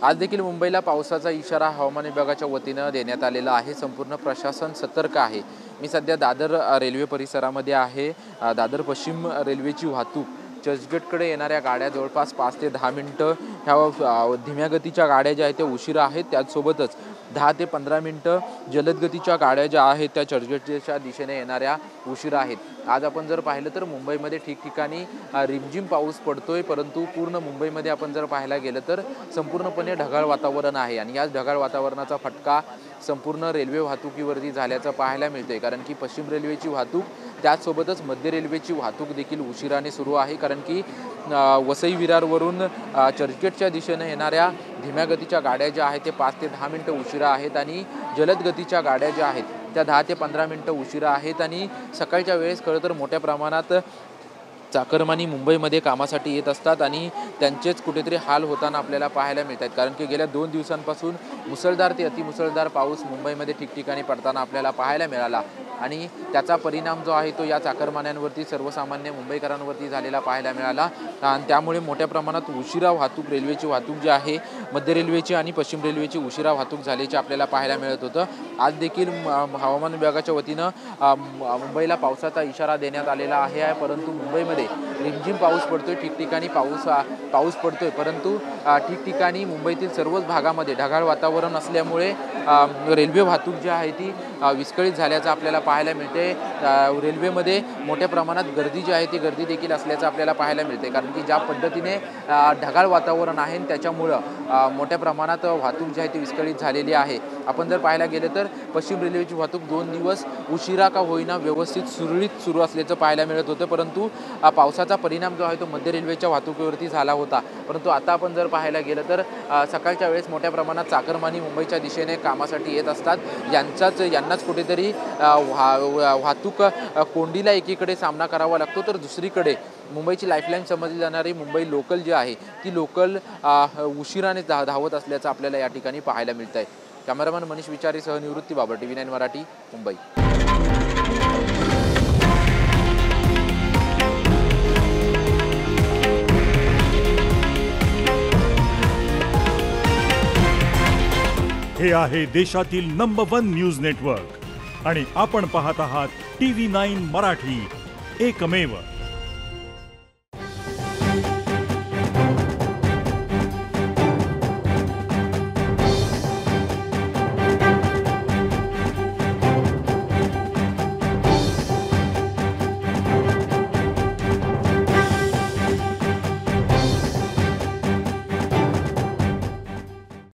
आज देखील मुंबईला पावसाचा इशारा हवामान विभागाच्या वतीनं देण्यात आलेला आहे। संपूर्ण प्रशासन सतर्क आहे। मी सध्या दादर रेल्वे परिसरामध्ये आहे। दादर पश्चिम रेल्वेची वाहतूक चर्चगेटकडे येणाऱ्या गाड्या जवळपास 5 ते 10 मिनिटं ह्या धीम्या गतीच्या गाड्या ज्या आहेत त्या उशिरा आहेत। त्याचसोबतच 10 ते 15 मिनिटं जलद गतीच्या गाड्या ज्या आहेत त्या चर्चगेटच्या दिशेने येणाऱ्या उशिरा आहेत। आज आपण जर पाहिलं तर मुंबईमध्ये ठिकठिकाणी रिमझिम पाऊस पडतोय, परंतु पूर्ण मुंबईमध्ये आपण जर पाहायला गेलं तर संपूर्णपणे ढगाळ वातावरण आहे आणि या ढगाळ वातावरणाचा फटका संपूर्ण रेल्वे वाहतुकीवरती झाल्याचं पाहायला मिळतंय। कारण की पश्चिम रेल्वेची वाहतूक त्याचसोबतच मध्य रेल्वेची वाहतूक देखील उशिराने सुरू आहे। कारण की वसई विरारवरून चर्चगेटच्या दिशेने येणाऱ्या धीम्या गतीच्या गाड्या ज्या आहेत ते 5 ते 10 मिनिटं उशिरा आहेत आणि जलद गतीच्या गाड्या ज्या आहेत त्या 10 ते 15 मिनिटं उशिरा आहेत। आणि सकाळच्या वेळेस खरं तर मोठ्या प्रमाणात चाकरमानी मुंबईमध्ये कामासाठी येत असतात आणि त्यांचेच कुठेतरी हाल होताना आपल्याला पाहायला मिळत आहेत। कारण की गेल्या 2 दिवसांपासून मुसळधार ते अतिमुसळधार पाऊस मुंबईमध्ये ठिकठिकाणी पडताना आपल्याला पाहायला मिळाला आणि त्याचा परिणाम जो आहे तो या चाकरमान्यांवरती सर्वसामान्य मुंबईकरांवरती झालेला पाहायला मिळाला आणि त्यामुळे मोठ्या प्रमाणात उशिरा वाहतूक रेल्वेची वाहतूक जी आहे मध्य रेल्वेची आणि पश्चिम रेल्वेची उशिरा वाहतूक झाल्याचे आपल्याला पाहायला मिळत होतं। आज देखील हवामान विभागाच्या वतीनं मुंबईला पावसाचा इशारा देण्यात आलेला आहे, परंतु मुंबईमध्ये रिमझिम पाऊस पडतोय, ठिकठिकाणी पाऊस पडतोय, परंतु ठिकठिकाणी मुंबईतील सर्वच भागामध्ये ढगाळ वातावरण असल्यामुळे रेल्वे वाहतूक जी आहे ती विस्कळीत झाल्याचं आपल्याला पाहायला मिळते। रेल्वेमध्ये मोठ्या प्रमाणात गर्दी जी आहे ती गर्दी देखील असल्याचं आपल्याला पाहायला मिळते। कारण की ज्या पद्धतीने ढगाळ वातावरण आहे त्याच्यामुळं मोठ्या प्रमाणात वाहतूक जी आहे ती विस्कळीत झालेली आहे। आपण जर पाहायला गेलं तर पश्चिम रेल्वेची वाहतूक 2 दिवस उशिरा का होईना व्यवस्थित सुरळीत सुरू असल्याचं पाहायला मिळत होतं, परंतु पावसाचा परिणाम जो आहे तो मध्य रेल्वेच्या वाहतुकीवरती झाला होता। परंतु आता आपण जर पाहायला गेलं तर सकाळच्या वेळेस मोठ्या प्रमाणात चाकरमानी मुंबईच्या दिशेने कामासाठी येत असतात। यांनाच कुठेतरी वाहतूक कोंडीला एकीकडे सामना करावा लागतो, तर दुसरीकडे मुंबईची लाईफलाईन समजली जाणारी मुंबई लोकल जी आहे ती लोकल उशिराने धावत असल्याचं आपल्याला या ठिकाणी पाहायला मिळत आहे। कॅमेरामॅन मनीष विचारीसह निवृत्ती बाबर, TV9 मराठी, मुंबई। हे आहे देशातील नंबर 1 न्यूज नेटवर्क आणि आपण पाहत आहात TV9 मराठी, एकमेव।